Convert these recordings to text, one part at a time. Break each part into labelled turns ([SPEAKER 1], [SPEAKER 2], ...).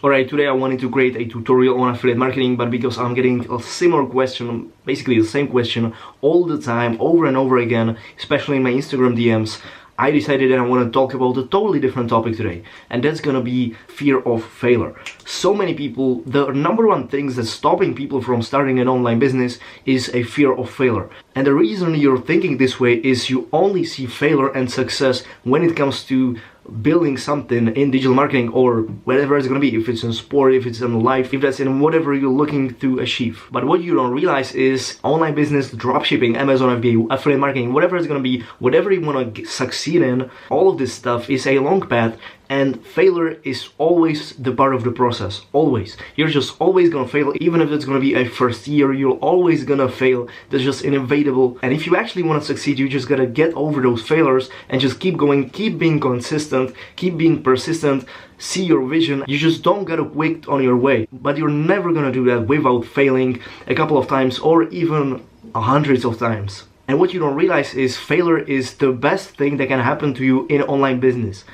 [SPEAKER 1] Alright, today I wanted to create a tutorial on affiliate marketing, but because I'm getting a similar question, basically the same question all the time, over and over again, especially in my Instagram DMs, I decided that I want to talk about a totally different topic today, and that's gonna be fear of failure. So many people, the number one things that's stopping people from starting an online business is a fear of failure. And the reason you're thinking this way is you only see failure and success when it comes to building something in digital marketing or whatever it's going to be, if it's in sport, if it's in life, if that's in whatever you're looking to achieve. But what you don't realize is online business, dropshipping, Amazon FBA, affiliate marketing, whatever it's going to be, whatever you want to succeed in, all of this stuff is a long path. And failure is always the part of the process, always. You're just always gonna fail, even if it's gonna be a first year, you're always gonna fail. That's just inevitable. And if you actually wanna succeed, you just gotta get over those failures and just keep going, keep being consistent, keep being persistent, see your vision. You just don't gotta quit on your way. But you're never gonna do that without failing a couple of times or even hundreds of times. And what you don't realize is failure is the best thing that can happen to you in online business.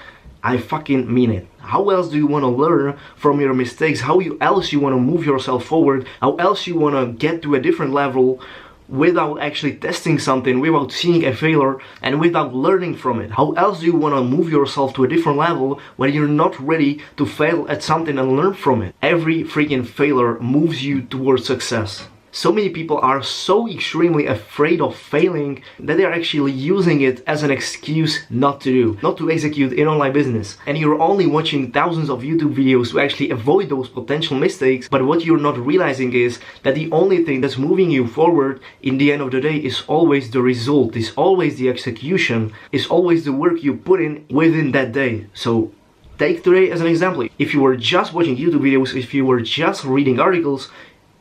[SPEAKER 1] I fucking mean it. How else do you want to learn from your mistakes? How else you want to move yourself forward? How else you want to get to a different level without actually testing something, without seeing a failure and without learning from it? How else do you want to move yourself to a different level when you're not ready to fail at something and learn from it? Every freaking failure moves you towards success. So many people are so extremely afraid of failing that they're actually using it as an excuse not to execute in online business. And you're only watching thousands of YouTube videos to actually avoid those potential mistakes. But what you're not realizing is that the only thing that's moving you forward in the end of the day is always the result, is always the execution, is always the work you put in within that day. So take today as an example. If you were just watching YouTube videos, if you were just reading articles,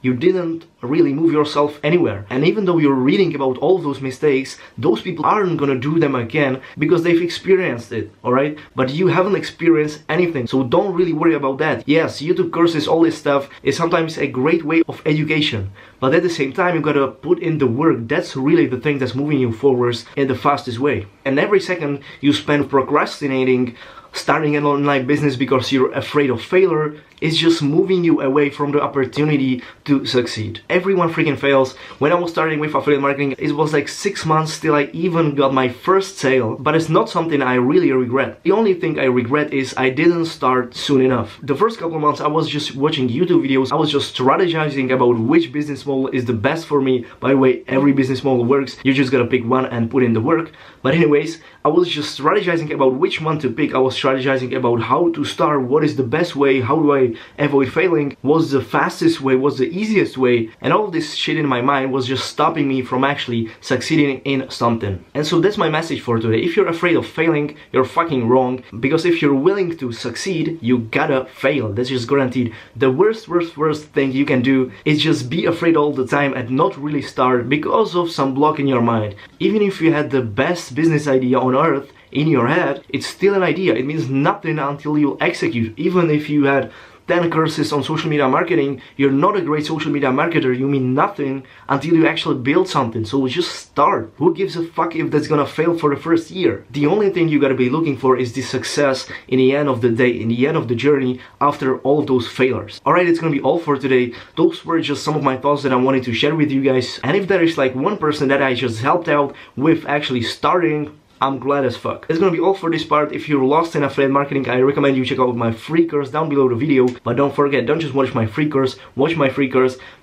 [SPEAKER 1] you didn't really move yourself anywhere. And even though you're reading about all of those mistakes, those people aren't gonna do them again because they've experienced it, alright? But you haven't experienced anything, so don't really worry about that. Yes, YouTube courses, all this stuff is sometimes a great way of education, but at the same time you gotta put in the work. That's really the thing that's moving you forwards in the fastest way. And every second you spend procrastinating starting an online business because you're afraid of failure is just moving you away from the opportunity to succeed. Everyone freaking fails. When I was starting with affiliate marketing, it was like 6 months till I even got my first sale, but it's not something I really regret. The only thing I regret is I didn't start soon enough. The first couple of months I was just watching YouTube videos, I was just strategizing about which business model is the best for me. By the way, every business model works, you just gotta pick one and put in the work. But anyways, I was just strategizing about which one to pick. I was strategizing about how to start, what is the best way, how do I avoid failing, what's the fastest way, what's the easiest way, and all of this shit in my mind was just stopping me from actually succeeding in something. And so that's my message for today. If you're afraid of failing, you're fucking wrong, because if you're willing to succeed, you gotta fail. That's just guaranteed. The worst thing you can do is just be afraid all the time and not really start because of some block in your mind. Even if you had the best business idea on earth in your head, it's still an idea. It means nothing until you execute. Even if you had 10 courses on social media marketing, you're not a great social media marketer. You mean nothing until you actually build something. So just start. Who gives a fuck if that's gonna fail for the first year? The only thing you gotta be looking for is the success in the end of the day, in the end of the journey, after all of those failures. Alright, it's gonna be all for today. Those were just some of my thoughts that I wanted to share with you guys. And if there is like one person that I just helped out with actually starting, I'm glad as fuck. That's gonna be all for this part. If you're lost in affiliate marketing, I recommend you check out my free course down below the video. But don't forget, don't just watch my free course,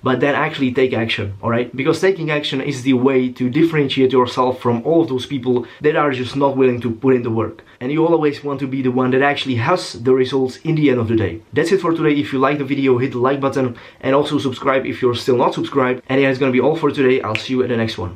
[SPEAKER 1] but then actually take action, alright? Because taking action is the way to differentiate yourself from all of those people that are just not willing to put in the work. And you always want to be the one that actually has the results in the end of the day. That's it for today. If you like the video, hit the like button and also subscribe if you're still not subscribed. And yeah, it's gonna be all for today. I'll see you at the next one.